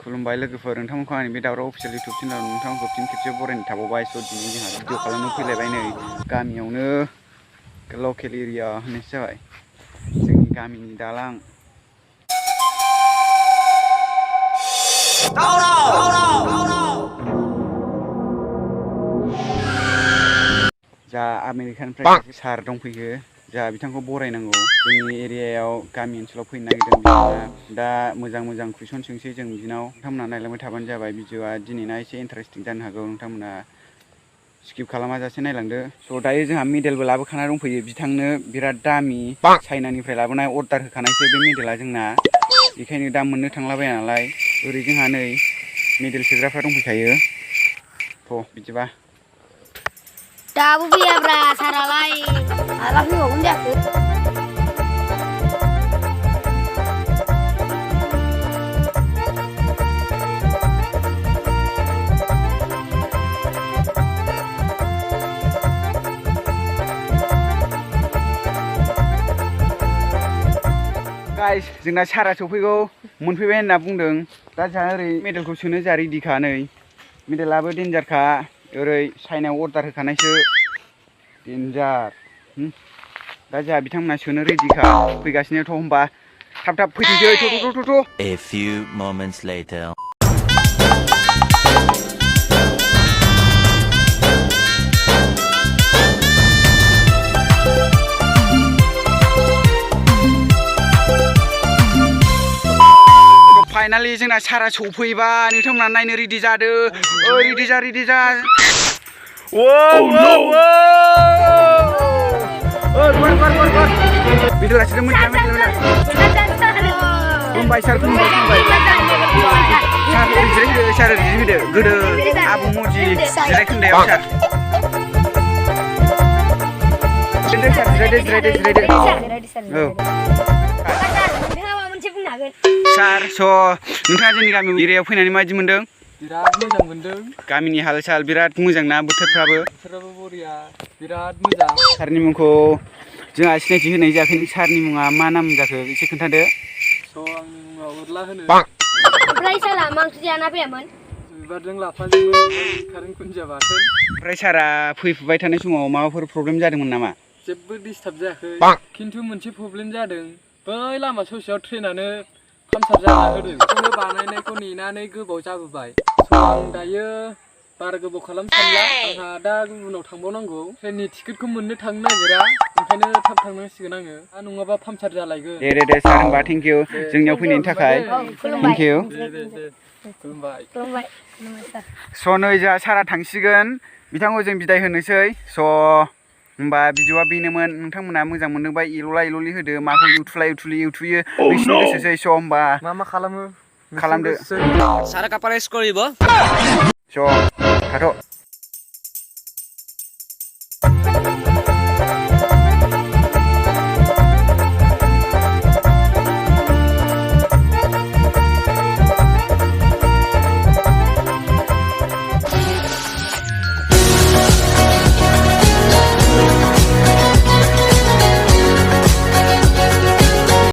खुलुमबाय लोगोफोर नोंथांमोनखौ आंनि बे दावराव अफिसियेल इउटुब चेनेलाव नोंथांमोनखौ फिन खेबसे बरायनो थाबावबाय स' दिनै जोंहा भिडिअ खालामनो फैलायबाय नै गामियावनो लकेल एरिया होननायसो जाबाय जोंनि गामिनि दालां जा आमेरिकानिफ्राय सार दंफैयो जा बिथांखौ बरायनांगौ जोंनि एरियायाव गामि ओनसोलाव फैनो नागिरदों बिथाङा दा मोजां कुइसन सोंसै जों बिनाव नोंथांमोना नायलांबाय थाबानो जाबाय भिडिअआ दिनैना एसे इन्टारेस्टिं जानो हागौ नोंथांमोना स्किप खालामाजासे नायलांदो स' दायो जोंहा मेडेलबो लाबोखाना दंफैयो बिथांनो बिराद दामि चाइनानिफ्राय लाबोनाय अर्डार होखानायसो बे मेडेला जोंना बेखायनो दा मोननो थांलाबाया नालाय ओरै जोंहा नै मेडेल सोग्राफ्रा दंफैखायो थ' बिदिबा दाबो फैयाब्रा सारालाय माला फैबावगोन जाखो गाइस जोंना सारा सफैगौ मोनफैबाय होनना बुंदों दा जोंहा ओरै मेडेलखौ सोनो जोंहा रेडिखा नै मेडेलाबो डेन्जारखा ओरै चाइनायाव अर्डार होखानायसो डेन्जार दा जोंहा बिथांमोना सोनो रेडिखा फैगासिनोथ' होनबा थाब फैथोंसै थ' A few moments later. Finally जोंना सारा सफैबाय नोंथांमोना नायनो रेडि जादो रेडि जा भिडिअ लाखिदो खुलुमबाय सार खुलुमबाय सार जिरायदो गोदो आबुं मजि जिरायखोन्दायाव सार जिरायदो सार स' नोंथाङा जोंनि गामि एरियायाव फैनानै माबायदि मोनदों बिराद मोजां मोनदों गामिनि हाल साल बिराद मोजां ना बोथोरफ्राबो बरिया बिराद मोजां सारनि मुंखौ जोंहा सिनायथि होनाय जायाखै सारनि मुङा मा नाम जाखो एसे खोन्थादो स' आंनि मुङा उरला होनो ओमफ्राय सारा मा ओंख्रि जाना फैयामोन बिबारजों लाफाजोंमोन खारें खुन्जिया बाथोन ओमफ्राय सारा फैफुबाय थानाय समाव माबाफोर प्रब्लेम जादोंमोन नामा जेबो डिस्टार्ब जायाखै खिन्थु मोनसे प्रब्लेम जादों बै लामा ससेयाव ट्रेनानो पामचार जाना होदों बेखौनो बानायनायखौ नेनानै गोबाव जाबोबाय स' आं दायो बारा गोबाव खालामनो सानला आंहा दा गुबुनाव थांबावनांगौ ट्रेननि टिकेटखौ मोननो थांनो नागिरा ओंखायनो थाब थांनांसिगोन आङो नङाबा पामचार जालायगोन दे सार होनबा थेंक इउ जोंनियाव फैनायनि थाखाय थेंक इउ खुलुमबाय स' नै जोंहा सारा थांसिगोन बिथांखौ जों बिदाय होनोसै स' होमबा भिडिअआ बेनोमोन नोंथांमोना मोजां मोनदोंबा एल'लि होदो माखौ इउथुयो नोंसिनि गोसोसै स' होमबा मा खालामो खालामदो सारा कापाराइज करिब स' थाथ'